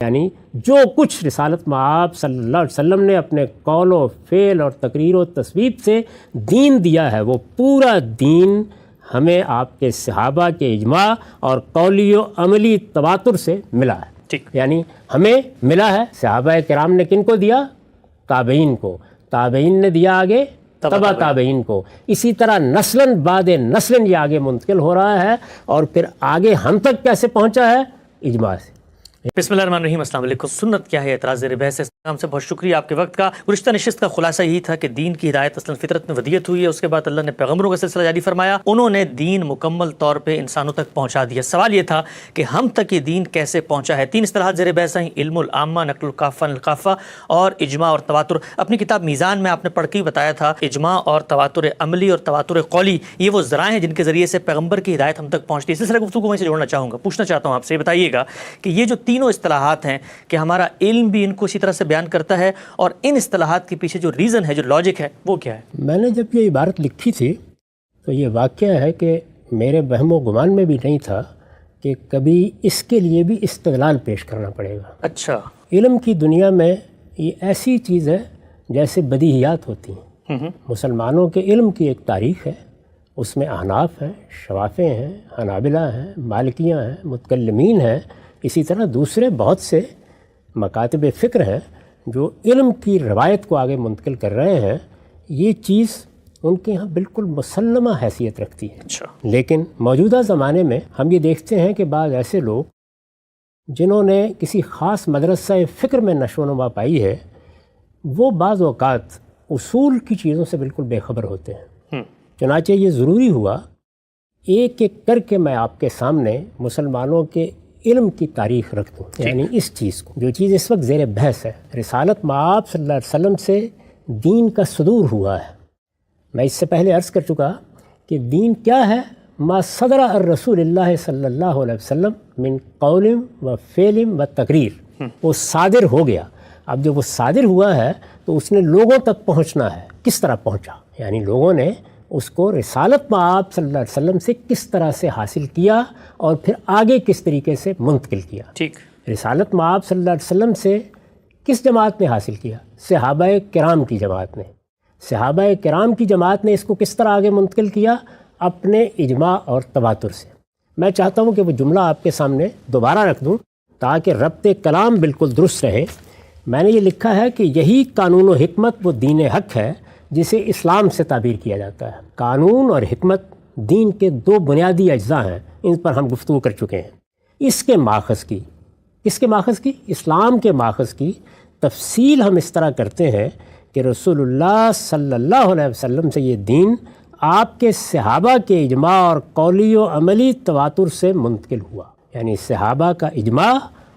یعنی جو کچھ رسالت مآب صلی اللہ علیہ وسلم نے اپنے قول و فعل اور تقریر و تصویب سے دین دیا ہے، وہ پورا دین ہمیں آپ کے صحابہ کے اجماع اور قولی و عملی تواتر سے ملا ہے۔ ٹھیک، یعنی ہمیں ملا ہے۔ صحابہ کرام نے کن کو دیا؟ تابعین کو، تابعین نے دیا آگے تبع تابعین کو، اسی طرح نسلاً بعد نسلاً یہ آگے منتقل ہو رہا ہے، اور پھر آگے ہم تک کیسے پہنچا ہے؟ اجماع سے۔ بسم اللہ الرحمن الرحیم۔ السلام علیکم۔ سنت کیا ہے اعتراض زیر بحث ہم سے بہت شکریہ آپ کے وقت کا۔ گزشتہ نشست کا خلاصہ یہی تھا کہ دین کی ہدایت اصلاً فطرت میں ودیت ہوئی ہے، اس کے بعد اللہ نے پیغمبروں کا سلسلہ جاری فرمایا، انہوں نے دین مکمل طور پہ انسانوں تک پہنچا دیا۔ سوال یہ تھا کہ ہم تک یہ دین کیسے پہنچا ہے۔ 3 اصطلاحات زیر بحث ہیں: علم العامہ، نقل الکافہ عن الکافہ، اور اجماع اور تواتر۔ اپنی کتاب میزان میں آپ نے پڑھ کے بتایا تھا اجماع اور تواتر عملی اور تواتر قولی یہ وہ ذرائع ہیں جن کے ذریعے سے پیغمبر کی ہدایت ہم تک پہنچتی ہے۔ اس سلسلے گفتگو میں سے جوڑنا چاہوں گا، پوچھنا چاہتا ہوں آپ سے، یہ بتائیے گا کہ یہ جو تینوں اصطلاحات ہیں کہ ہمارا علم بھی ان کو اسی طرح سے بیان کرتا ہے، اور ان اصطلاحات کے پیچھے جو ریزن ہے، جو لاجک ہے، وہ کیا ہے؟ میں نے جب یہ عبارت لکھی تھی تو یہ واقعہ ہے کہ میرے وہم و گمان میں بھی نہیں تھا کہ کبھی اس کے لیے بھی استدلال پیش کرنا پڑے گا۔ اچھا، علم کی دنیا میں یہ ایسی چیز ہے جیسے بدیہیات ہوتی ہیں۔ مسلمانوں کے علم کی ایک تاریخ ہے، اس میں احناف ہیں، شوافع ہیں، حنابلہ ہیں، مالکیہ ہیں، متکلمین ہیں، اسی طرح دوسرے بہت سے مکاتب فکر ہیں جو علم کی روایت کو آگے منتقل کر رہے ہیں۔ یہ چیز ان کے ہاں بالکل مسلمہ حیثیت رکھتی ہے۔ اچھا، لیکن موجودہ زمانے میں ہم یہ دیکھتے ہیں کہ بعض ایسے لوگ جنہوں نے کسی خاص مدرسہ فکر میں نشو و نما پائی ہے، وہ بعض اوقات اصول کی چیزوں سے بالکل بے خبر ہوتے ہیں۔ چنانچہ یہ ضروری ہوا ایک ایک کر کے میں آپ کے سامنے مسلمانوں کے علم کی تاریخ رکھ دوں، یعنی اس چیز کو، جو چیز اس وقت زیر بحث ہے۔ رسالت مآب صلی اللہ علیہ وسلم سے دین کا صدور ہوا ہے۔ میں اس سے پہلے عرض کر چکا کہ دین کیا ہے؟ ما صدر الرسول اللہ صلی اللہ علیہ وسلم من قول و فعل و تقریر، وہ صادر ہو گیا۔ اب جب وہ صادر ہوا ہے تو اس نے لوگوں تک پہنچنا ہے۔ کس طرح پہنچا؟ یعنی لوگوں نے اس کو رسالت مآب صلی اللہ علیہ وسلم سے کس طرح سے حاصل کیا اور پھر آگے کس طریقے سے منتقل کیا۔ ٹھیک، رسالت مآب صلی اللہ علیہ وسلم سے کس جماعت نے حاصل کیا؟ صحابہ کرام کی جماعت نے۔ صحابہ کرام کی جماعت نے اس کو کس طرح آگے منتقل کیا؟ اپنے اجماع اور تواتر سے۔ میں چاہتا ہوں کہ وہ جملہ آپ کے سامنے دوبارہ رکھ دوں تاکہ ربط کلام بالکل درست رہے۔ میں نے یہ لکھا ہے کہ یہی قانون و حکمت وہ دین حق ہے جسے اسلام سے تعبیر کیا جاتا ہے۔ قانون اور حکمت دین کے 2 بنیادی اجزاء ہیں، ان پر ہم گفتگو کر چکے ہیں۔ اس کے ماخذ کی، کس کے ماخذ کی؟ اسلام کے ماخذ کی تفصیل ہم اس طرح کرتے ہیں کہ رسول اللہ صلی اللہ علیہ وسلم سے یہ دین آپ کے صحابہ کے اجماع اور قولی و عملی تواتر سے منتقل ہوا، یعنی صحابہ کا اجماع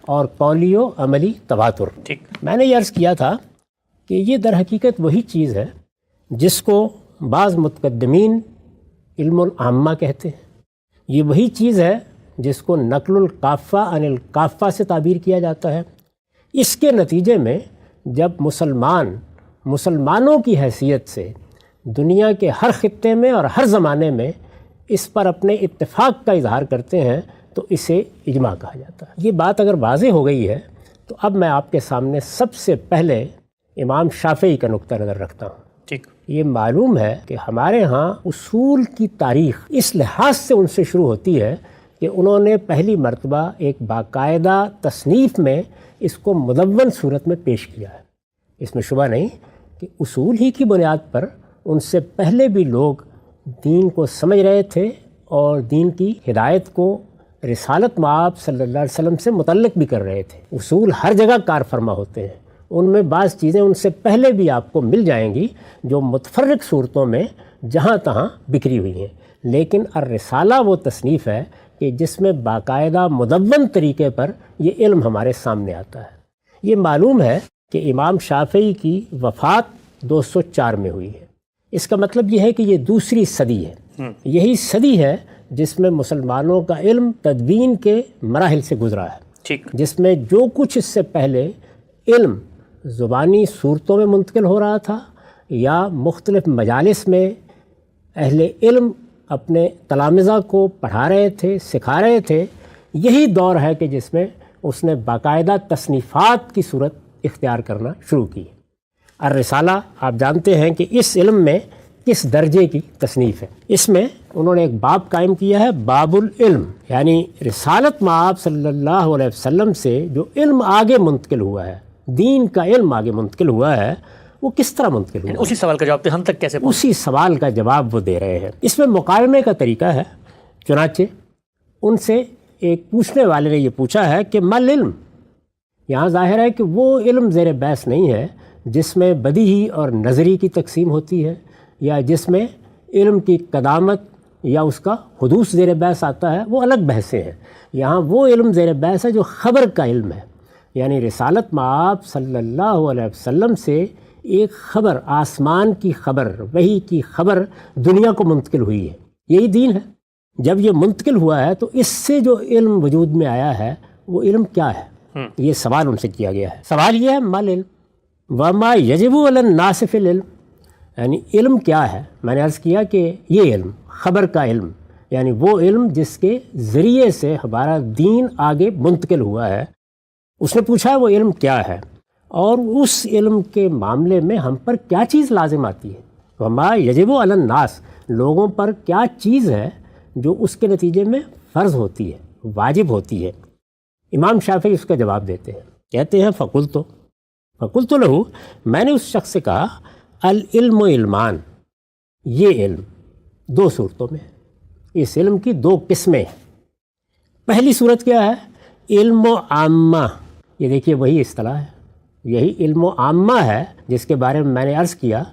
اور قولی و عملی تواتر۔ ٹھیک، میں نے یہ عرض کیا تھا کہ یہ در حقیقت وہی چیز ہے جس کو بعض متقدمین علم العامہ کہتے ہیں۔ یہ وہی چیز ہے جس کو نقل الکافہ عن الکافہ سے تعبیر کیا جاتا ہے۔ اس کے نتیجے میں جب مسلمانوں کی حیثیت سے دنیا کے ہر خطے میں اور ہر زمانے میں اس پر اپنے اتفاق کا اظہار کرتے ہیں تو اسے اجماع کہا جاتا ہے۔ یہ بات اگر واضح ہو گئی ہے تو اب میں آپ کے سامنے سب سے پہلے امام شافعی کا نقطہ نظر رکھتا ہوں۔ ٹھیک، یہ معلوم ہے کہ ہمارے ہاں اصول کی تاریخ اس لحاظ سے ان سے شروع ہوتی ہے کہ انہوں نے پہلی مرتبہ ایک باقاعدہ تصنیف میں اس کو مدون صورت میں پیش کیا ہے۔ اس میں شبہ نہیں کہ اصول ہی کی بنیاد پر ان سے پہلے بھی لوگ دین کو سمجھ رہے تھے اور دین کی ہدایت کو رسالت مآب صلی اللہ علیہ وسلم سے متعلق بھی کر رہے تھے۔ اصول ہر جگہ کار فرما ہوتے ہیں، ان میں بعض چیزیں ان سے پہلے بھی آپ کو مل جائیں گی جو متفرق صورتوں میں جہاں تہاں بکھری ہوئی ہیں، لیکن الرسالہ وہ تصنیف ہے کہ جس میں باقاعدہ مدون طریقے پر یہ علم ہمارے سامنے آتا ہے۔ یہ معلوم ہے کہ امام شافعی کی وفات 204 میں ہوئی ہے۔ اس کا مطلب یہ ہے کہ یہ دوسری صدی ہے۔ یہی صدی ہے جس میں مسلمانوں کا علم تدوین کے مراحل سے گزرا ہے، ٹھیک، جس میں جو کچھ اس سے پہلے علم زبانی صورتوں میں منتقل ہو رہا تھا یا مختلف مجالس میں اہل علم اپنے تلامذہ کو پڑھا رہے تھے، سکھا رہے تھے، یہی دور ہے کہ جس میں اس نے باقاعدہ تصنیفات کی صورت اختیار کرنا شروع کی۔ الرسالہ آپ جانتے ہیں کہ اس علم میں کس درجے کی تصنیف ہے۔ اس میں انہوں نے ایک باب قائم کیا ہے، باب العلم، یعنی رسالت مآب صلی اللہ علیہ وسلم سے جو علم آگے منتقل ہوا ہے، دین کا علم آگے منتقل ہوا ہے، وہ کس طرح منتقل ہوا ہے؟ اسی سوال کا جواب تو ہم تک کیسے پہنچا؟ اسی سوال کا جواب وہ دے رہے ہیں۔ اس میں مقارنے کا طریقہ ہے، چنانچہ ان سے ایک پوچھنے والے نے یہ پوچھا ہے کہ مل علم، یہاں ظاہر ہے کہ وہ علم زیر بحث نہیں ہے جس میں بدیہی اور نظری کی تقسیم ہوتی ہے، یا جس میں علم کی قدامت یا اس کا حدوث زیر بحث آتا ہے، وہ الگ بحثیں ہیں۔ یہاں وہ علم زیر بحث ہے جو خبر کا علم ہے، یعنی رسالت مآب صلی اللہ علیہ وسلم سے ایک خبر، آسمان کی خبر، وحی کی خبر دنیا کو منتقل ہوئی ہے، یہی دین ہے۔ جب یہ منتقل ہوا ہے تو اس سے جو علم وجود میں آیا ہے وہ علم کیا ہے؟ یہ سوال ان سے کیا گیا ہے۔ سوال یہ ہے، مل علم وما یجب علی الناس فی العلم، یعنی علم کیا ہے؟ میں نے عرض کیا کہ یہ علم خبر کا علم، یعنی وہ علم جس کے ذریعے سے ہمارا دین آگے منتقل ہوا ہے۔ اس نے پوچھا ہے وہ علم کیا ہے، اور اس علم کے معاملے میں ہم پر کیا چیز لازم آتی ہے؟ وما یجب علی الناس، لوگوں پر کیا چیز ہے جو اس کے نتیجے میں فرض ہوتی ہے، واجب ہوتی ہے؟ امام شافعی اس کا جواب دیتے ہیں، کہتے ہیں فقلت لہو، میں نے اس شخص سے کہا العلم علمان، یہ علم دو صورتوں میں، اس علم کی دو قسمیں ہیں۔ پہلی صورت کیا ہے؟ علم و عامہ، یہ دیکھیے وہی اصطلاح ہے، یہی علم و عامہ ہے جس کے بارے میں نے عرض کیا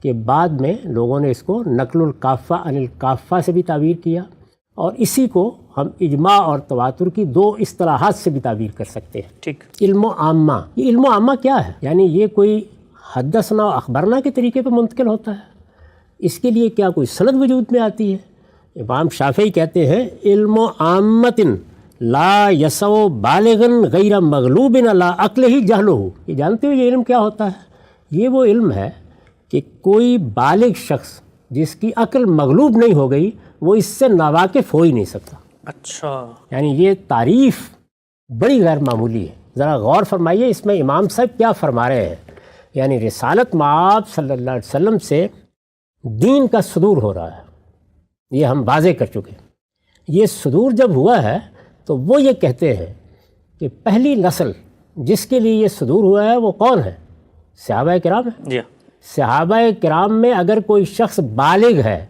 کہ بعد میں لوگوں نے اس کو نقل الکافہ عن الکافہ سے بھی تعبیر کیا، اور اسی کو ہم اجماع اور تواتر کی دو اصطلاحات سے بھی تعبیر کر سکتے ہیں۔ ٹھیک، علم و عامہ، یہ علم و عامہ کیا ہے؟ یعنی یہ کوئی حدثنا و اخبرنا کے طریقے پہ منتقل ہوتا ہے؟ اس کے لیے کیا کوئی سند وجود میں آتی ہے؟ امام شافعی کہتے ہیں علم و عامت لا یسو بالغن غیر مغلوب علی عقلہ جہلہ، یہ جانتے ہو یہ علم کیا ہوتا ہے؟ یہ وہ علم ہے کہ کوئی بالغ شخص جس کی عقل مغلوب نہیں ہو گئی وہ اس سے ناواقف ہو ہی نہیں سکتا۔ اچھا، یعنی یہ تعریف بڑی غیر معمولی ہے، ذرا غور فرمائیے اس میں امام صاحب کیا فرما رہے ہیں۔ یعنی رسالت مآب صلی اللہ علیہ وسلم سے دین کا صدور ہو رہا ہے، یہ ہم واضح کر چکے ہیں۔ یہ صدور جب ہوا ہے تو وہ یہ کہتے ہیں کہ پہلی نسل جس کے لیے یہ صدور ہوا ہے وہ کون ہے؟ صحابہ کرام ہیں۔ جی، صحابہ کرام میں اگر کوئی شخص بالغ ہے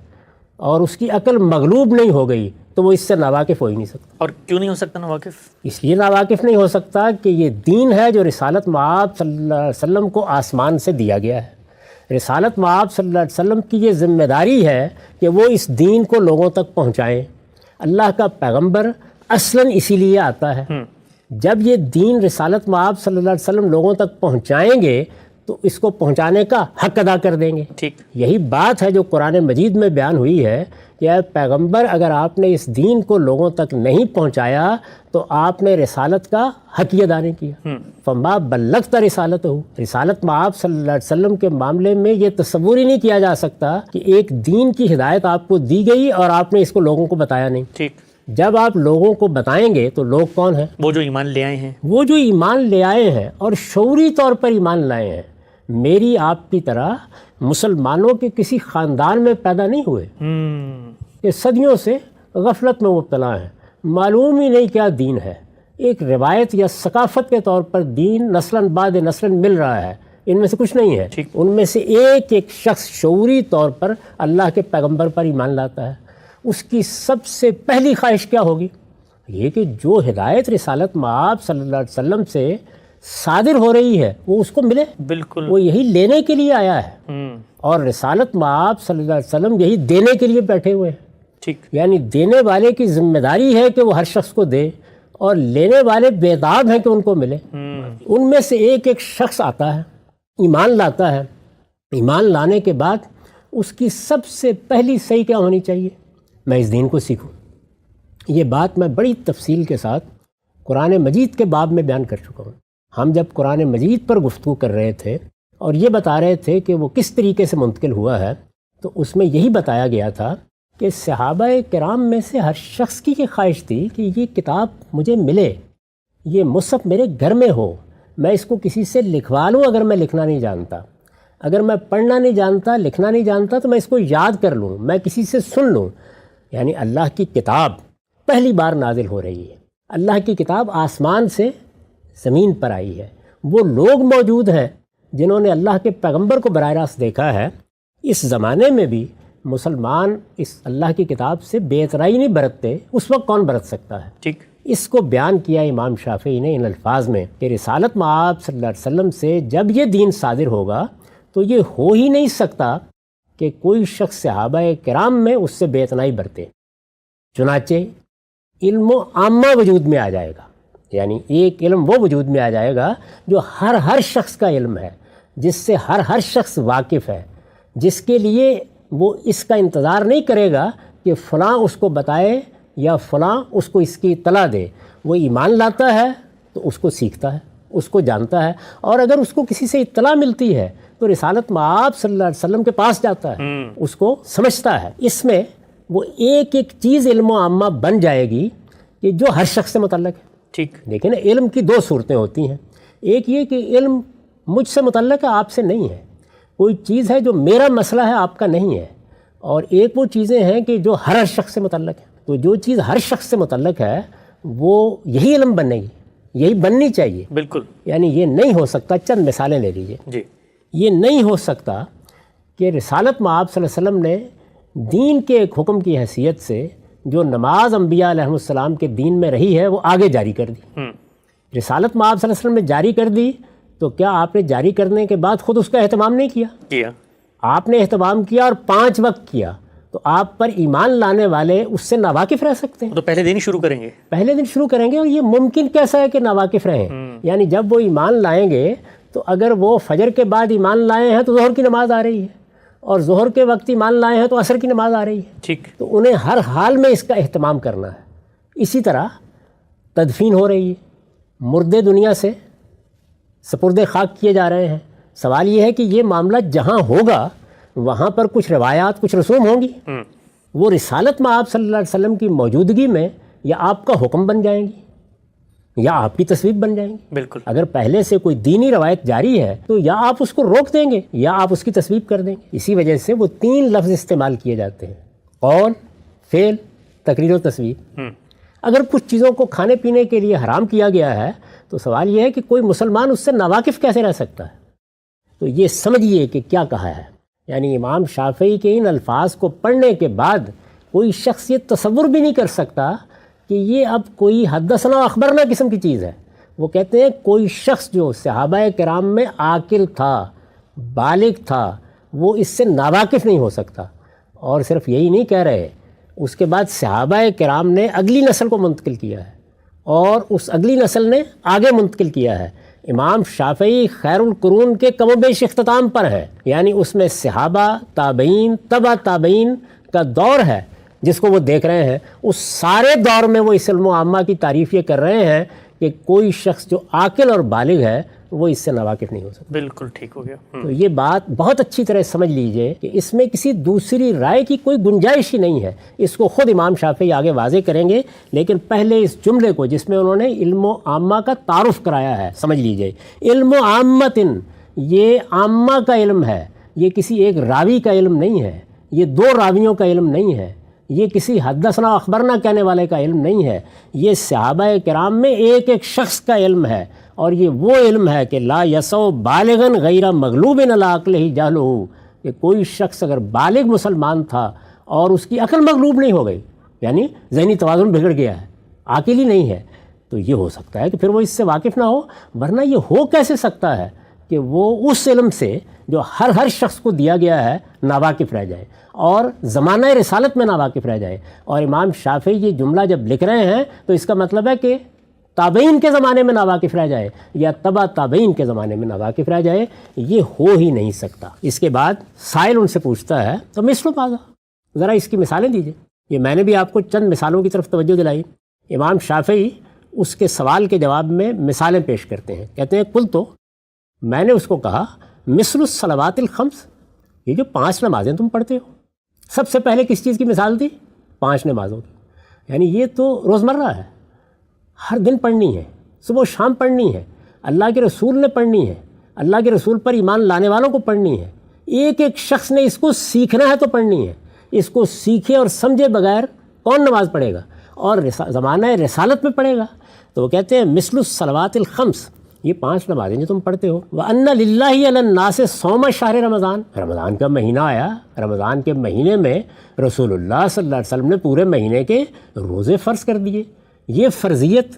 اور اس کی عقل مغلوب نہیں ہو گئی تو وہ اس سے ناواقف ہو ہی نہیں سکتا۔ اور کیوں نہیں ہو سکتا ناواقف؟ اس لیے ناواقف نہیں ہو سکتا کہ یہ دین ہے جو رسالت مآب صلی اللہ علیہ وسلم کو آسمان سے دیا گیا ہے۔ رسالت مآب صلی اللہ علیہ وسلم کی یہ ذمہ داری ہے کہ وہ اس دین کو لوگوں تک پہنچائیں۔ اللہ کا پیغمبر اصلاً اسی لیے آتا ہے۔ جب یہ دین رسالت مآب صلی اللہ علیہ وسلم لوگوں تک پہنچائیں گے تو اس کو پہنچانے کا حق ادا کر دیں گے۔ ٹھیک، یہی بات ہے جو قرآن مجید میں بیان ہوئی ہے کہ اے پیغمبر اگر آپ نے اس دین کو لوگوں تک نہیں پہنچایا تو آپ نے رسالت کا حق ادا نہیں کیا۔ فما بلغت رسالت ہو، رسالت مآب صلی اللہ علیہ وسلم کے معاملے میں یہ تصور ہی نہیں کیا جا سکتا کہ ایک دین کی ہدایت آپ کو دی گئی اور آپ نے اس کو لوگوں کو بتایا نہیں۔ ٹھیک، جب آپ لوگوں کو بتائیں گے تو لوگ کون ہیں؟ وہ جو ایمان لے آئے ہیں، وہ جو ایمان لے آئے ہیں اور شعوری طور پر ایمان لائے ہیں۔ میری آپ کی طرح مسلمانوں کے کسی خاندان میں پیدا نہیں ہوئے کہ صدیوں سے غفلت میں مبتلا ہیں، معلوم ہی نہیں کیا دین ہے، ایک روایت یا ثقافت کے طور پر دین نسلاً بعد نسلاً مل رہا ہے، ان میں سے کچھ نہیں ہے۔ ان میں سے ایک ایک شخص شعوری طور پر اللہ کے پیغمبر پر ایمان لاتا ہے، اس کی سب سے پہلی خواہش کیا ہوگی؟ یہ کہ جو ہدایت رسالت مآب صلی اللہ علیہ وسلم سے صادر ہو رہی ہے وہ اس کو ملے۔ بالکل، وہ یہی لینے کے لیے آیا ہے، اور رسالت مآب صلی اللہ علیہ وسلم یہی دینے کے لیے بیٹھے ہوئے ہیں۔ ٹھیک، یعنی دینے والے کی ذمہ داری ہے کہ وہ ہر شخص کو دے، اور لینے والے بیداد ہیں کہ ان کو ملے۔ ان میں سے ایک ایک شخص آتا ہے، ایمان لاتا ہے، ایمان لانے کے بعد اس کی سب سے پہلی صحیح کیا ہونی چاہیے؟ میں اس دین کو سیکھوں۔ یہ بات میں بڑی تفصیل کے ساتھ قرآن مجید کے باب میں بیان کر چکا ہوں۔ ہم جب قرآن مجید پر گفتگو کر رہے تھے اور یہ بتا رہے تھے کہ وہ کس طریقے سے منتقل ہوا ہے، تو اس میں یہی بتایا گیا تھا کہ صحابہ کرام میں سے ہر شخص کی یہ خواہش تھی کہ یہ کتاب مجھے ملے، یہ مصحف میرے گھر میں ہو، میں اس کو کسی سے لکھوا لوں اگر میں لکھنا نہیں جانتا، اگر میں پڑھنا نہیں جانتا، لکھنا نہیں جانتا، تو میں اس کو یاد کر لوں، میں کسی سے سن لوں۔ یعنی اللہ کی کتاب پہلی بار نازل ہو رہی ہے، اللہ کی کتاب آسمان سے زمین پر آئی ہے، وہ لوگ موجود ہیں جنہوں نے اللہ کے پیغمبر کو براہ راست دیکھا ہے۔ اس زمانے میں بھی مسلمان اس اللہ کی کتاب سے بے اعترائی نہیں برتتے، اس وقت کون برت سکتا ہے؟ ٹھیک، اس کو بیان کیا امام شافعی نے ان الفاظ میں کہ رسالت مآب صلی اللہ علیہ وسلم سے جب یہ دین صادر ہوگا تو یہ ہو ہی نہیں سکتا کہ کوئی شخص صحابہ کرام میں اس سے بے اعتنائی برتے، چنانچہ علم و عامہ وجود میں آ جائے گا، یعنی ایک علم وہ وجود میں آ جائے گا جو ہر شخص کا علم ہے، جس سے ہر شخص واقف ہے، جس کے لیے وہ اس کا انتظار نہیں کرے گا کہ فلاں اس کو بتائے یا فلاں اس کو اس کی اطلاع دے، وہ ایمان لاتا ہے تو اس کو سیکھتا ہے، اس کو جانتا ہے، اور اگر اس کو کسی سے اطلاع ملتی ہے تو رسالت مآب صلی اللہ علیہ وسلم کے پاس جاتا ہے، اس کو سمجھتا ہے۔ اس میں وہ ایک ایک چیز علم و عامہ بن جائے گی کہ جو ہر شخص سے متعلق ہے۔ ٹھیک، لیکن علم کی دو صورتیں ہوتی ہیں، ایک یہ کہ علم مجھ سے متعلق ہے، آپ سے نہیں ہے، کوئی چیز ہے جو میرا مسئلہ ہے آپ کا نہیں ہے، اور ایک وہ چیزیں ہیں کہ جو ہر شخص سے متعلق ہے۔ تو جو چیز ہر شخص سے متعلق ہے وہ یہی علم بنے گی، یہی بننی چاہیے۔ بالکل، یعنی یہ نہیں ہو سکتا، چند مثالیں لے لیجئے، جی، یہ نہیں ہو سکتا کہ رسالت مآب صلی اللہ علیہ وسلم نے دین کے ایک حکم کی حیثیت سے جو نماز انبیاء علیہ السلام کے دین میں رہی ہے وہ آگے جاری کر دی۔ رسالت مآب صلی اللہ علیہ وسلم نے جاری کر دی تو کیا آپ نے جاری کرنے کے بعد خود اس کا اہتمام نہیں کیا؟ آپ نے اہتمام کیا اور 5 وقت کیا، تو آپ پر ایمان لانے والے اس سے ناواقف رہ سکتے ہیں؟ تو پہلے دن ہی شروع کریں گے، پہلے دن شروع کریں گے، اور یہ ممکن کیسا ہے کہ ناواقف رہیں؟ یعنی جب وہ ایمان لائیں گے تو اگر وہ فجر کے بعد ایمان لائے ہیں تو ظہر کی نماز آ رہی ہے، اور ظہر کے وقت ایمان لائے ہیں تو عصر کی نماز آ رہی ہے، ٹھیک، تو انہیں ہر حال میں اس کا اہتمام کرنا ہے۔ اسی طرح تدفین ہو رہی ہے، مردے دنیا سے سپرد خاک کیے جا رہے ہیں، سوال یہ ہے کہ یہ معاملہ جہاں ہوگا وہاں پر کچھ روایات، کچھ رسوم ہوں گی، وہ رسالت مآب صلی اللہ علیہ وسلم کی موجودگی میں یا آپ کا حکم بن جائیں گی یا آپ کی تصویب بن جائیں گی۔ بالکل، اگر پہلے سے کوئی دینی روایت جاری ہے تو یا آپ اس کو روک دیں گے یا آپ اس کی تصویب کر دیں گے۔ اسی وجہ سے وہ 3 لفظ استعمال کیے جاتے ہیں، قول، فعل، تقریر و تصویب۔ اگر کچھ چیزوں کو کھانے پینے کے لیے حرام کیا گیا ہے تو سوال یہ ہے کہ کوئی مسلمان اس سے ناواقف کیسے رہ سکتا ہے؟ تو یہ سمجھیے کہ کیا کہا ہے، یعنی امام شافعی کے ان الفاظ کو پڑھنے کے بعد کوئی شخص یہ تصور بھی نہیں کر سکتا کہ یہ اب کوئی حدثنا اخبرنا قسم کی چیز ہے۔ وہ کہتے ہیں کوئی شخص جو صحابہ کرام میں عاقل تھا، بالغ تھا، وہ اس سے ناواقف نہیں ہو سکتا۔ اور صرف یہی نہیں کہہ رہے، اس کے بعد صحابہ کرام نے اگلی نسل کو منتقل کیا ہے اور اس اگلی نسل نے آگے منتقل کیا ہے۔ امام شافعی خیر القرون کے کم و بیش اختتام پر ہے، یعنی اس میں صحابہ، تابعین، تبع تابعین کا دور ہے جس کو وہ دیکھ رہے ہیں، اس سارے دور میں وہ اس علم و عامہ کی تعریف یہ کر رہے ہیں کہ کوئی شخص جو عاقل اور بالغ ہے وہ اس سے ناواقف نہیں ہو سکتا۔ بالکل ٹھیک ہو گیا۔ تو یہ بات بہت اچھی طرح سمجھ لیجئے کہ اس میں کسی دوسری رائے کی کوئی گنجائش ہی نہیں ہے، اس کو خود امام شافعی آگے واضح کریں گے، لیکن پہلے اس جملے کو جس میں انہوں نے علم و عامہ کا تعارف کرایا ہے سمجھ لیجئے۔ علم و عامتن، یہ عامہ کا علم ہے، یہ کسی ایک راوی کا علم نہیں ہے، یہ 2 راویوں کا علم نہیں ہے، یہ کسی حدثنا اخبرنا کہنے والے کا علم نہیں ہے، یہ صحابہ کرام میں ایک ایک شخص کا علم ہے، اور یہ وہ علم ہے کہ لا یسو بالغن غیر مغلوب علی عقلہ جہلہ، کہ کوئی شخص اگر بالغ مسلمان تھا اور اس کی عقل مغلوب نہیں ہو گئی، یعنی ذہنی توازن بگڑ گیا ہے، عاقل ہی نہیں ہے، تو یہ ہو سکتا ہے کہ پھر وہ اس سے واقف نہ ہو، ورنہ یہ ہو کیسے سکتا ہے کہ وہ اس علم سے جو ہر شخص کو دیا گیا ہے ناواقف رہ جائے اور زمانہ رسالت میں ناواقف رہ جائے۔ اور امام شافعی یہ جملہ جب لکھ رہے ہیں تو اس کا مطلب ہے کہ تابعین کے زمانے میں ناواقف رہ جائے یا تبع تابعین کے زمانے میں ناواقف رہ جائے، یہ ہو ہی نہیں سکتا۔ اس کے بعد سائل ان سے پوچھتا ہے تو مثل ماذا، ذرا اس کی مثالیں دیجئے۔ یہ میں نے بھی آپ کو چند مثالوں کی طرف توجہ دلائی۔ امام شافعی اس کے سوال کے جواب میں مثالیں پیش کرتے ہیں، کہتے ہیں قل، تو میں نے اس کو کہا مثل الصلوات الخمس، یہ جو 5 نمازیں تم پڑھتے ہو، سب سے پہلے کس چیز کی مثال دی؟ 5 نمازوں کی، یعنی یہ تو روزمرہ ہے، ہر دن پڑھنی ہے، صبح و شام پڑھنی ہے، اللہ کے رسول نے پڑھنی ہے، اللہ کے رسول پر ایمان لانے والوں کو پڑھنی ہے، ایک ایک شخص نے اس کو سیکھنا ہے تو پڑھنی ہے۔ اس کو سیکھے اور سمجھے بغیر کون نماز پڑھے گا؟ اور زمانہ رسالت میں پڑھے گا۔ تو وہ کہتے ہیں مثل الصلوات الخمس، یہ 5 نمازیں جو تم پڑھتے ہو، وَأَنَّ لِلَّهِ عَلَى النَّاسِ صَوْمَ شَهْرِ رمضان، رمضان کا مہینہ آیا، رمضان کے مہینے میں رسول اللہ صلی اللہ علیہ وسلم نے پورے مہینے کے روزے فرض کر دیے۔ یہ فرضیت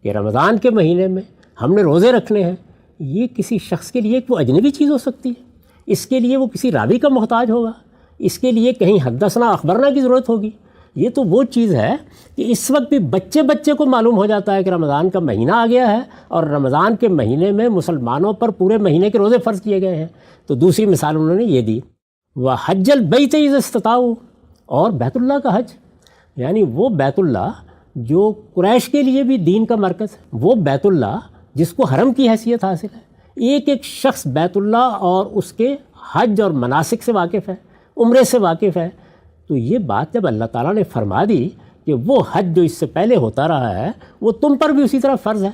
کہ رمضان کے مہینے میں ہم نے روزے رکھنے ہیں، یہ کسی شخص کے لیے وہ اجنبی چیز ہو سکتی ہے؟ اس کے لیے وہ کسی راوی کا محتاج ہوگا، اس کے لیے کہیں حدثنا اخبرنا کی ضرورت ہوگی؟ یہ تو وہ چیز ہے کہ اس وقت بھی بچے کو معلوم ہو جاتا ہے کہ رمضان کا مہینہ آ گیا ہے اور رمضان کے مہینے میں مسلمانوں پر پورے مہینے کے روزے فرض کیے گئے ہیں۔ تو دوسری مثال انہوں نے یہ دی، وَحَجَّ الْبَيْتَ إِذَا اسْتَطَاعُوا، اور بیت اللہ کا حج، یعنی وہ بیت اللہ جو قریش کے لیے بھی دین کا مرکز ہے، وہ بیت اللہ جس کو حرم کی حیثیت حاصل ہے۔ ایک ایک شخص بیت اللہ اور اس کے حج اور مناسک سے واقف ہے، عمرے سے واقف ہے۔ تو یہ بات جب اللہ تعالیٰ نے فرما دی کہ وہ حج جو اس سے پہلے ہوتا رہا ہے وہ تم پر بھی اسی طرح فرض ہے،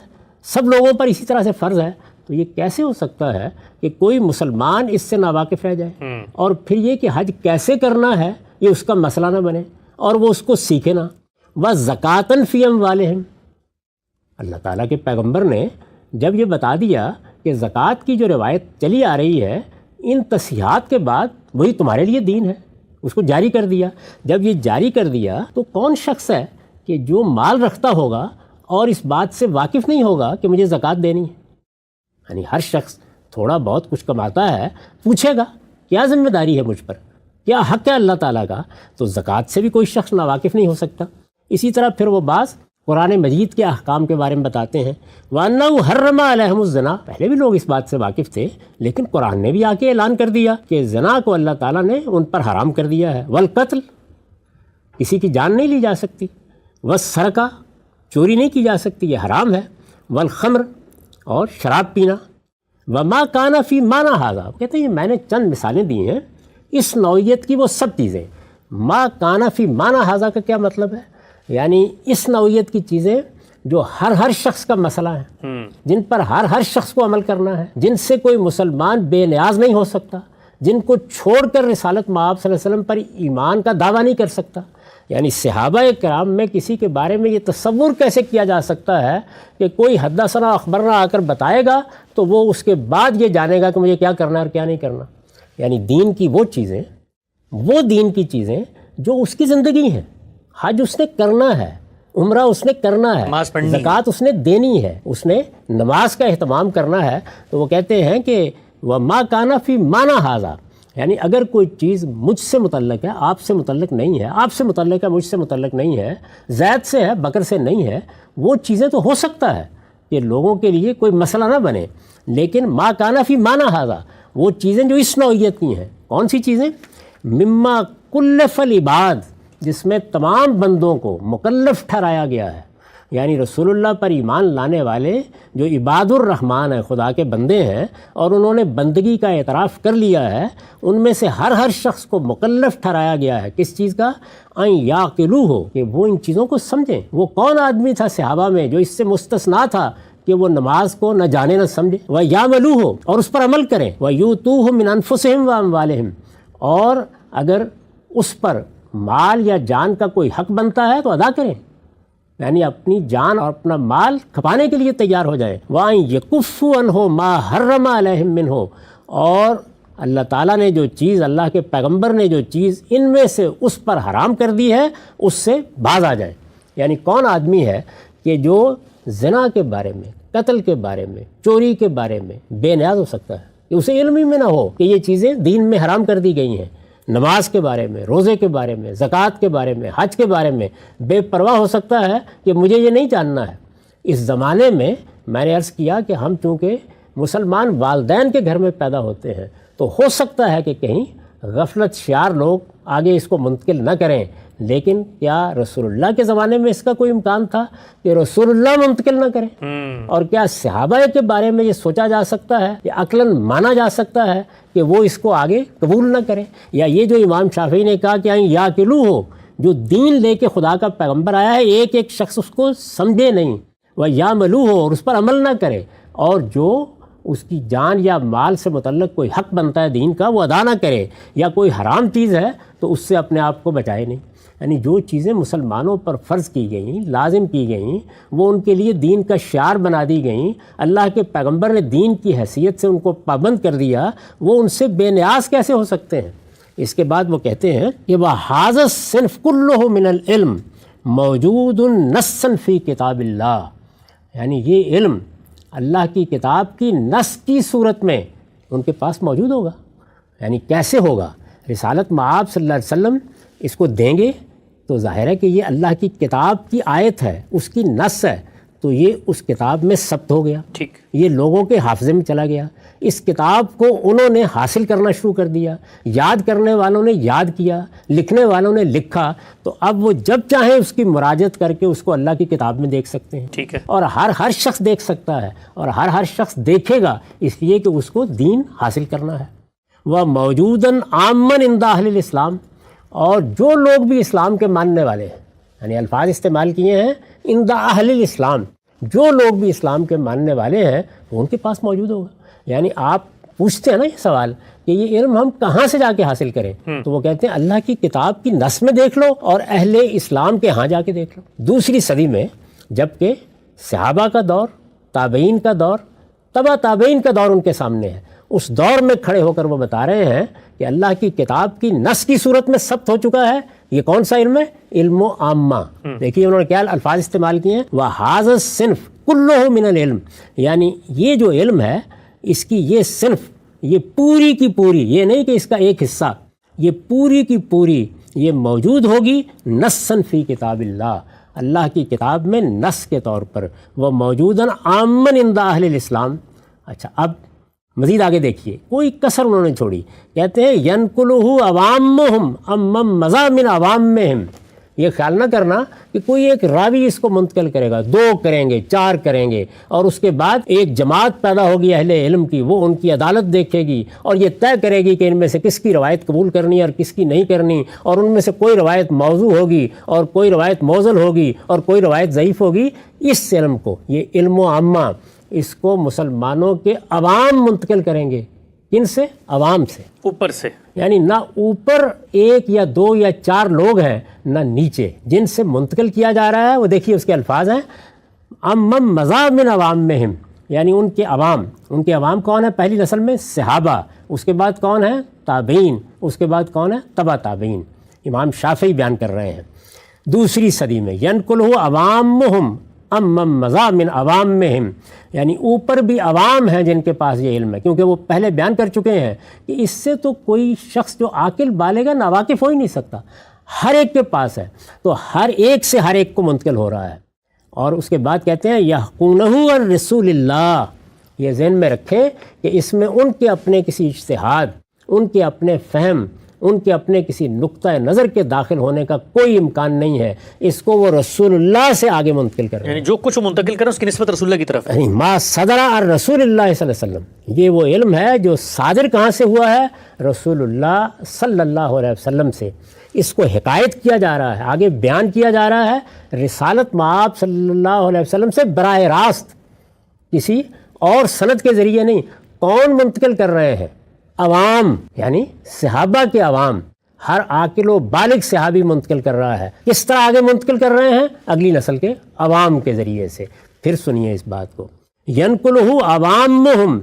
سب لوگوں پر اسی طرح سے فرض ہے، تو یہ کیسے ہو سکتا ہے کہ کوئی مسلمان اس سے ناواقف رہ جائے؟ اور پھر یہ کہ حج کیسے کرنا ہے یہ اس کا مسئلہ نہ بنے اور وہ اس کو سیکھے نہ۔ وَزَكَاةً فِي أَمْوَالِهِمْ، اللہ تعالیٰ کے پیغمبر نے جب یہ بتا دیا کہ زکوٰۃ کی جو روایت چلی آ رہی ہے ان تصحیحات کے بعد وہی تمہارے لیے دین ہے، اس کو جاری کر دیا۔ جب یہ جاری کر دیا تو کون شخص ہے کہ جو مال رکھتا ہوگا اور اس بات سے واقف نہیں ہوگا کہ مجھے زکوٰۃ دینی ہے؟ یعنی ہر شخص تھوڑا بہت کچھ کماتا ہے، پوچھے گا کیا ذمہ داری ہے مجھ پر، کیا حق ہے اللہ تعالیٰ کا؟ تو زکوٰۃ سے بھی کوئی شخص ناواقف نہیں ہو سکتا۔ اسی طرح پھر وہ بعض قرآن مجید کے احکام کے بارے میں بتاتے ہیں، وَأَنَّهُ حَرَّمَ عَلَيْهِمُ الزِّنَا، پہلے بھی لوگ اس بات سے واقف تھے لیکن قرآن نے بھی آ کے اعلان کر دیا کہ زنا کو اللہ تعالیٰ نے ان پر حرام کر دیا ہے۔ وَالْقَتْلِ، کسی کی جان نہیں لی جا سکتی۔ وَالسَّرِقَةِ، چوری نہیں کی جا سکتی، یہ حرام ہے۔ وَالْخَمْرِ، اور شراب پینا۔ وَمَا كَانَ فِي مَانَا هَذَا، کہتے ہیں میں نے چند مثالیں دی ہیں اس نوعیت کی، وہ سب چیزیں۔ ما كَانَ فِي مَانَا هَذَا کا کیا مطلب ہے؟ یعنی اس نوعیت کی چیزیں جو ہر شخص کا مسئلہ ہے، جن پر ہر شخص کو عمل کرنا ہے، جن سے کوئی مسلمان بے نیاز نہیں ہو سکتا، جن کو چھوڑ کر رسالت مآب صلی اللہ علیہ وسلم پر ایمان کا دعویٰ نہیں کر سکتا۔ یعنی صحابہ کرام میں کسی کے بارے میں یہ تصور کیسے کیا جا سکتا ہے کہ کوئی حدثنا اخبرنا آ کر بتائے گا تو وہ اس کے بعد یہ جانے گا کہ مجھے کیا کرنا ہے اور کیا نہیں کرنا؟ یعنی دین کی وہ چیزیں، وہ دین کی چیزیں جو اس کی زندگی ہیں۔ حج اس نے کرنا ہے، عمرہ اس نے کرنا ہے، زکوٰۃ اس نے دینی ہے، اس نے نماز کا اہتمام کرنا ہے۔ تو وہ کہتے ہیں کہ وَمَا كَانَ فِي مَانَا هَذَا، یعنی اگر کوئی چیز مجھ سے متعلق ہے، آپ سے متعلق نہیں ہے، آپ سے متعلق ہے، مجھ سے متعلق نہیں ہے، زید سے ہے، بکر سے نہیں ہے، وہ چیزیں تو ہو سکتا ہے کہ لوگوں کے لیے کوئی مسئلہ نہ بنے، لیکن مَا كَانَ فِي مَانَا هَذَا، وہ چیزیں جو اس نوعیت کی ہیں۔ کون سی چیزیں؟ مِمَّا كُلِّفَ الْعِبَادِ، جس میں تمام بندوں کو مکلف ٹھہرایا گیا ہے، یعنی رسول اللہ پر ایمان لانے والے جو عباد الرحمن ہیں، خدا کے بندے ہیں، اور انہوں نے بندگی کا اعتراف کر لیا ہے، ان میں سے ہر شخص کو مکلف ٹھہرایا گیا ہے۔ کس چیز کا؟ ان یعقلوہ، کہ وہ ان چیزوں کو سمجھیں۔ وہ کون آدمی تھا صحابہ میں جو اس سے مستثنا تھا کہ وہ نماز کو نہ جانے نہ سمجھے؟ وَيَعْمَلُوهُ، اور اس پر عمل کریں۔ وَيُؤْتُوهُ مِنْ أَنفُسِهِمْ وَأَمْوَالِهِمْ، اور اگر اس پر مال یا جان کا کوئی حق بنتا ہے تو ادا کریں، یعنی اپنی جان اور اپنا مال کھپانے کے لیے تیار ہو جائیں۔ وَأَن يَكُفُّوا عَنْهُ مَا حَرَّمَ عَلَيْهِمْ مِنْهُ، اور اللہ تعالیٰ نے جو چیز، اللہ کے پیغمبر نے جو چیز ان میں سے اس پر حرام کر دی ہے اس سے باز آ جائیں۔ یعنی کون آدمی ہے کہ جو زنا کے بارے میں، قتل کے بارے میں، چوری کے بارے میں بے نیاز ہو سکتا ہے کہ اسے علم ہی میں نہ ہو کہ یہ چیزیں دین میں حرام کر دی گئی ہیں؟ نماز کے بارے میں، روزے کے بارے میں، زکوٰۃ کے بارے میں، حج کے بارے میں بے پرواہ ہو سکتا ہے کہ مجھے یہ نہیں جاننا ہے۔ اس زمانے میں میں نے عرض کیا کہ ہم چونکہ مسلمان والدین کے گھر میں پیدا ہوتے ہیں تو ہو سکتا ہے کہ کہیں غفلت شیار لوگ آگے اس کو منتقل نہ کریں، لیکن کیا رسول اللہ کے زمانے میں اس کا کوئی امکان تھا کہ رسول اللہ منتقل نہ کریں؟ اور کیا صحابہ کے بارے میں یہ سوچا جا سکتا ہے کہ عقلاً مانا جا سکتا ہے کہ وہ اس کو آگے قبول نہ کریں؟ یا یہ جو امام شافعی نے کہا کہ یا کلو ہو، جو دین لے کے خدا کا پیغمبر آیا ہے ایک ایک شخص اس کو سمجھے نہیں، وَيَعْمَلُوهُ اور اس پر عمل نہ کرے، اور جو اس کی جان یا مال سے متعلق کوئی حق بنتا ہے دین کا وہ ادا نہ کرے، یا کوئی حرام چیز ہے تو اس سے اپنے آپ کو بچائے نہیں۔ یعنی جو چیزیں مسلمانوں پر فرض کی گئیں، لازم کی گئیں، وہ ان کے لیے دین کا شعار بنا دی گئیں، اللہ کے پیغمبر نے دین کی حیثیت سے ان کو پابند کر دیا، وہ ان سے بے نیاز کیسے ہو سکتے ہیں؟ اس کے بعد وہ کہتے ہیں کہ وَهَذَا الصِّنْفُ كُلُّهُ مِنَ الْعِلْمِ مَوْجُودٌ نَصًّا فِي کتاب اللہ، یعنی یہ علم اللہ کی کتاب کی نص کی صورت میں ان کے پاس موجود ہوگا۔ یعنی کیسے ہوگا؟ رسالت مآب صلی اللہ علیہ وسلم اس کو دیں گے تو ظاہر ہے کہ یہ اللہ کی کتاب کی آیت ہے، اس کی نص ہے، تو یہ اس کتاب میں ثبت ہو گیا، ٹھیک، یہ لوگوں کے حافظے میں چلا گیا۔ اس کتاب کو انہوں نے حاصل کرنا شروع کر دیا، یاد کرنے والوں نے یاد کیا، لکھنے والوں نے لکھا، تو اب وہ جب چاہیں اس کی مراجعت کر کے اس کو اللہ کی کتاب میں دیکھ سکتے ہیں، ٹھیک ہے، اور ہر شخص دیکھ سکتا ہے، اور ہر شخص دیکھے گا، اس لیے کہ اس کو دین حاصل کرنا ہے۔ وہ موجوداً عاماً عند اہل الاسلام، اور جو لوگ بھی اسلام کے ماننے والے ہیں، یعنی الفاظ استعمال کیے ہیں عند اہل الاسلام، جو لوگ بھی اسلام کے ماننے والے ہیں وہ ان کے پاس موجود ہوگا۔ یعنی آپ پوچھتے ہیں نا یہ سوال کہ یہ علم ہم کہاں سے جا کے حاصل کریں، تو وہ کہتے ہیں اللہ کی کتاب کی نص میں دیکھ لو اور اہل اسلام کے ہاں جا کے دیکھ لو۔ دوسری صدی میں جب کہ صحابہ کا دور، تابعین کا دور، تبع تابعین کا دور ان کے سامنے ہے، اس دور میں کھڑے ہو کر وہ بتا رہے ہیں کہ اللہ کی کتاب کی نص کی صورت میں ثبت ہو چکا ہے۔ یہ کون سا علم ہے؟ علم و عامہ۔ دیکھیے انہوں نے کیا الفاظ استعمال کیے ہیں، وَهَذَا الصِّنْفُ كُلُّهُ مِنَ الْعِلْمِ، یعنی یہ جو علم ہے اس کی یہ صنف، یہ پوری کی پوری، یہ نہیں کہ اس کا ایک حصہ، یہ پوری کی پوری یہ موجود ہوگی نصًا فی کتاب اللہ، اللہ کی کتاب میں نص کے طور پر، وہ موجوداً عاماً عند اہل الاسلام۔ اچھا اب مزید آگے دیکھیے، کوئی کسر انہوں نے چھوڑی، کہتے ہیں ینقلہ عوامہم امم مضی من عوامہم، یہ خیال نہ کرنا کہ کوئی ایک راوی اس کو منتقل کرے گا، 2 کریں گے، 4 کریں گے، اور اس کے بعد ایک جماعت پیدا ہوگی اہل علم کی، وہ ان کی عدالت دیکھے گی اور یہ طے کرے گی کہ ان میں سے کس کی روایت قبول کرنی ہے اور کس کی نہیں کرنی، اور ان میں سے کوئی روایت موضوع ہوگی اور کوئی روایت موزل ہوگی اور کوئی روایت ضعیف ہوگی۔ اس علم کو، یہ علم و عامہ، اس کو مسلمانوں کے عوام منتقل کریں گے۔ کن سے؟ عوام سے، اوپر سے، یعنی نہ اوپر 1 یا 2 یا 4 لوگ ہیں، نہ نیچے جن سے منتقل کیا جا رہا ہے۔ وہ دیکھیے اس کے الفاظ ہیں امم مضی من عوامہم، یعنی ان کے عوام۔ ان کے عوام کون ہے؟ پہلی نسل میں صحابہ، اس کے بعد کون ہے؟ تابعین، اس کے بعد کون ہے؟ تبع تابعین۔ امام شافعی بیان کر رہے ہیں دوسری صدی میں، ینقلہ عوامہم امم مضی من عوامہم، یعنی اوپر بھی عوام ہیں جن کے پاس یہ علم ہے، کیونکہ وہ پہلے بیان کر چکے ہیں کہ اس سے تو کوئی شخص جو عاقل بالغ ہے ناواقف ہو ہی نہیں سکتا، ہر ایک کے پاس ہے، تو ہر ایک سے ہر ایک کو منتقل ہو رہا ہے۔ اور اس کے بعد کہتے ہیں یحقونہ عن رسول اللہ، یہ ذہن میں رکھیں کہ اس میں ان کے اپنے کسی اجتہاد، ان کے اپنے فہم، ان کے اپنے کسی نقطہ نظر کے داخل ہونے کا کوئی امکان نہیں ہے، اس کو وہ رسول اللہ سے آگے منتقل کر رہے ہیں، یعنی جو کچھ وہ منتقل کریں اس کی نسبت رسول اللہ کی طرف ہے۔ یعنی ما صدر عن رسول اللہ صلی اللہ علیہ وسلم، یہ وہ علم ہے جو صادر کہاں سے ہوا ہے؟ رسول اللہ صلی اللہ علیہ وسلم سے۔ اس کو حکایت کیا جا رہا ہے، آگے بیان کیا جا رہا ہے رسالت مآب صلی اللہ علیہ وسلم سے براہ راست، کسی اور سند کے ذریعے نہیں۔ کون منتقل کر رہے ہیں؟ عوام، یعنی صحابہ کے عوام، ہر عاقل و بالغ صحابی منتقل کر رہا ہے۔ کس طرح آگے منتقل کر رہے ہیں؟ اگلی نسل کے عوام کے ذریعے سے۔ پھر سنیے اس بات کو، ینقلہ عوامہم،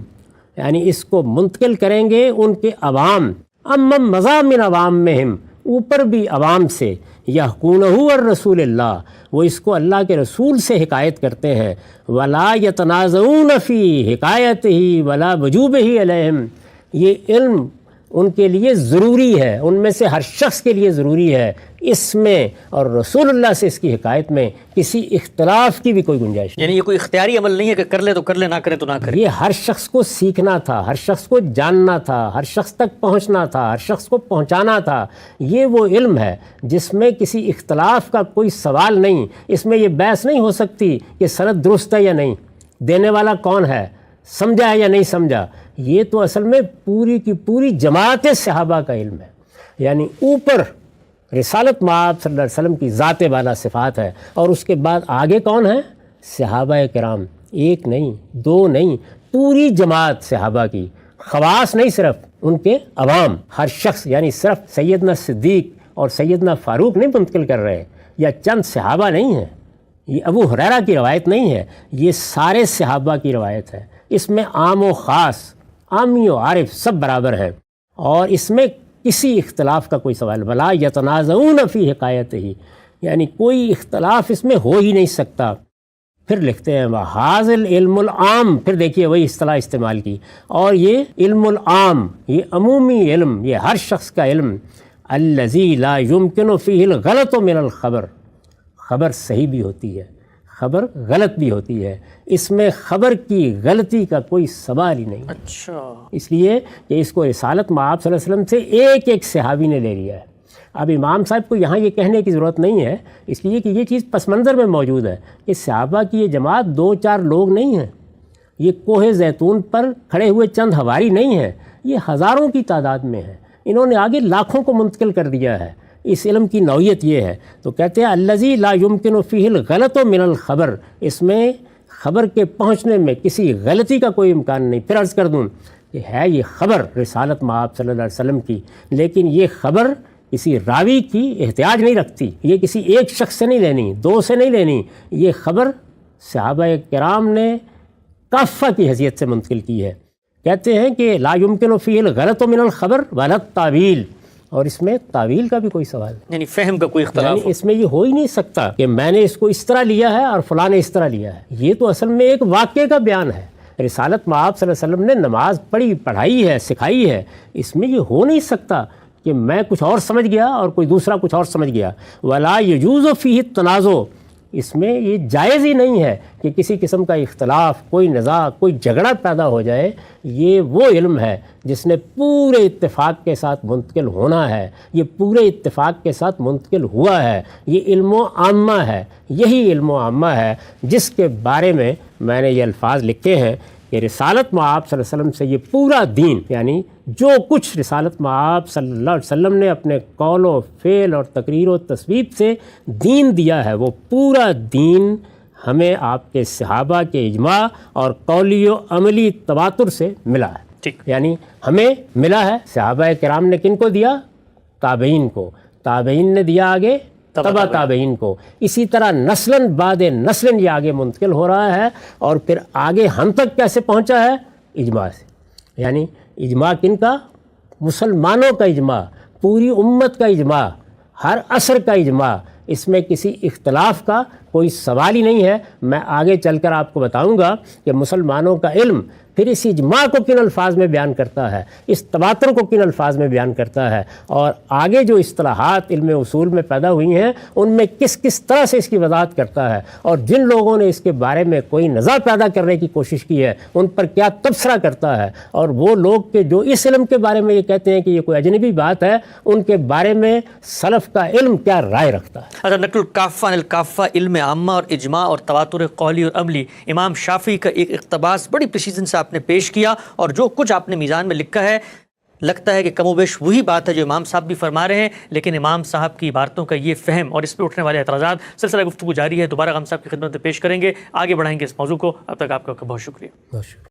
یعنی اس کو منتقل کریں گے ان کے عوام، امم مضی من عوامہم، اوپر بھی عوام سے، یحقونہ عن رسول اللہ، وہ اس کو اللہ کے رسول سے حکایت کرتے ہیں، ولا یتنازعون فی حکایتہ ولا وجوبہ علیہم، یہ علم ان کے لیے ضروری ہے، ان میں سے ہر شخص کے لیے ضروری ہے اس میں، اور رسول اللہ سے اس کی حکایت میں کسی اختلاف کی بھی کوئی گنجائش نہیں۔ یعنی یہ کوئی اختیاری عمل نہیں ہے کہ کر لے تو کر لے، نہ کرے تو نہ کرے۔ یہ ہر شخص کو سیکھنا تھا، ہر شخص کو جاننا تھا، ہر شخص تک پہنچنا تھا، ہر شخص کو پہنچانا تھا۔ یہ وہ علم ہے جس میں کسی اختلاف کا کوئی سوال نہیں، اس میں یہ بحث نہیں ہو سکتی کہ سند درست ہے یا نہیں، دینے والا کون ہے، سمجھا ہے یا نہیں سمجھا۔ یہ تو اصل میں پوری کی پوری جماعت صحابہ کا علم ہے، یعنی اوپر رسالت مآب صلی اللہ علیہ وسلم کی ذات والا صفات ہے، اور اس کے بعد آگے کون ہے؟ صحابہ کرام ایک نہیں دو نہیں پوری جماعت صحابہ کی، خواص نہیں صرف ان کے عوام، ہر شخص یعنی صرف سیدنا صدیق اور سیدنا فاروق نہیں منتقل کر رہے، یا چند صحابہ نہیں ہیں، یہ ابو ہریرہ کی روایت نہیں ہے، یہ سارے صحابہ کی روایت ہے۔ اس میں عام و خاص، عامی و عارف سب برابر ہیں، اور اس میں کسی اختلاف کا کوئی سوال ولا یتنازعون فی حکایتہ، یعنی کوئی اختلاف اس میں ہو ہی نہیں سکتا۔ پھر لکھتے ہیں وَحَاذَ الْعِلْمُ الْعَامُ، پھر دیکھیے وہی اصطلاح استعمال کی، اور یہ علم العام، یہ عمومی علم، یہ ہر شخص کا علم، الَّذِي لَا يُمْكِنُ فِيهِ الْغَلَطُ مِنَ الْخَبَرِ، خبر صحیح بھی ہوتی ہے، خبر غلط بھی ہوتی ہے، اس میں خبر کی غلطی کا کوئی سوال ہی نہیں۔ اچھا، اس لیے کہ اس کو رسالت مآب صلی اللہ علیہ وسلم سے ایک ایک صحابی نے لے لیا ہے۔ اب امام صاحب کو یہاں یہ کہنے کی ضرورت نہیں ہے، اس لیے کہ یہ چیز پس منظر میں موجود ہے کہ صحابہ کی یہ جماعت دو چار لوگ نہیں ہیں، یہ کوہ زیتون پر کھڑے ہوئے چند ہواری نہیں ہیں، یہ ہزاروں کی تعداد میں ہیں، انہوں نے آگے لاکھوں کو منتقل کر دیا ہے۔ اس علم کی نوعیت یہ ہے، تو کہتے ہیں الذی لا یمکن فیہ الغلط من الخبر، اس میں خبر کے پہنچنے میں کسی غلطی کا کوئی امکان نہیں۔ پھر عرض کر دوں کہ ہے یہ خبر رسالت مآب صلی اللہ علیہ وسلم کی، لیکن یہ خبر کسی راوی کی احتیاج نہیں رکھتی، یہ کسی ایک شخص سے نہیں لینی، دو سے نہیں لینی، یہ خبر صحابہ کرام نے کافہ کی حیثیت سے منتقل کی ہے۔ کہتے ہیں کہ لا یمکن فیہ الغلط من الخبر ولا التاویل، اور اس میں تعویل کا بھی کوئی سوال نہیں، یعنی فہم کا کوئی اختلاف یعنی اس میں یہ ہو ہی نہیں سکتا کہ میں نے اس کو اس طرح لیا ہے اور فلاں نے اس طرح لیا ہے۔ یہ تو اصل میں ایک واقعے کا بیان ہے۔ رسالت مآب صلی اللہ علیہ وسلم نے نماز پڑھائی ہے، سکھائی ہے، اس میں یہ ہو نہیں سکتا کہ میں کچھ اور سمجھ گیا اور کوئی دوسرا کچھ اور سمجھ گیا۔ ولا یجوز فیہ التنازع، اس میں یہ جائز ہی نہیں ہے کہ کسی قسم کا اختلاف، کوئی نزاع، کوئی جھگڑا پیدا ہو جائے۔ یہ وہ علم ہے جس نے پورے اتفاق کے ساتھ منتقل ہونا ہے، یہ پورے اتفاق کے ساتھ منتقل ہوا ہے، یہ علم و عامہ ہے، یہی علم و عامہ ہے جس کے بارے میں میں نے یہ الفاظ لکھے ہیں کہ رسالت مآب صلی اللہ علیہ وسلم سے یہ پورا دین، یعنی جو کچھ رسالت مآب صلی اللہ علیہ وسلم نے اپنے قول و فعل اور تقریر و تصویب سے دین دیا ہے، وہ پورا دین ہمیں آپ کے صحابہ کے اجماع اور قولی و عملی تواتر سے ملا ہے۔ ٹھیک، یعنی ہمیں ملا ہے، صحابہ کرام نے کن کو دیا؟ تابعین کو، تابعین نے دیا آگے تبع تابعین کو، اسی طرح نسلاً بعد نسلاً یہ آگے منتقل ہو رہا ہے، اور پھر آگے ہم تک کیسے پہنچا ہے؟ اجماع سے۔ یعنی اجماع کن کا؟ مسلمانوں کا اجماع، پوری امت کا اجماع، ہر عصر کا اجماع، اس میں کسی اختلاف کا کوئی سوال ہی نہیں ہے۔ میں آگے چل کر آپ کو بتاؤں گا کہ مسلمانوں کا علم پھر اس اجماع کو کن الفاظ میں بیان کرتا ہے، اس تواتر کو کن الفاظ میں بیان کرتا ہے، اور آگے جو اصطلاحات علم اصول میں پیدا ہوئی ہیں ان میں کس کس طرح سے اس کی وضاحت کرتا ہے، اور جن لوگوں نے اس کے بارے میں کوئی نزاع پیدا کرنے کی کوشش کی ہے ان پر کیا تبصرہ کرتا ہے، اور وہ لوگ کہ جو اس علم کے بارے میں یہ کہتے ہیں کہ یہ کوئی اجنبی بات ہے، ان کے بارے میں سلف کا علم کیا رائے رکھتا ہے۔ اچھا، نقل الکافہ عن الکافہ، علم عامہ اور اجماع اور تواتر قولی اور عملی، امام شافعی کا ایک اقتباس بڑی پریسیزن سے آپ نے پیش کیا، اور جو کچھ آپ نے میزان میں لکھا ہے لگتا ہے کہ کم و بیش وہی بات ہے جو امام صاحب بھی فرما رہے ہیں، لیکن امام صاحب کی عبارتوں کا یہ فہم اور اس پہ اٹھنے والے اعتراضات، سلسلہ گفتگو جاری ہے، دوبارہ ہم صاحب کی خدمت میں پیش کریں گے، آگے بڑھائیں گے اس موضوع کو۔ اب تک آپ کا بہت شکریہ۔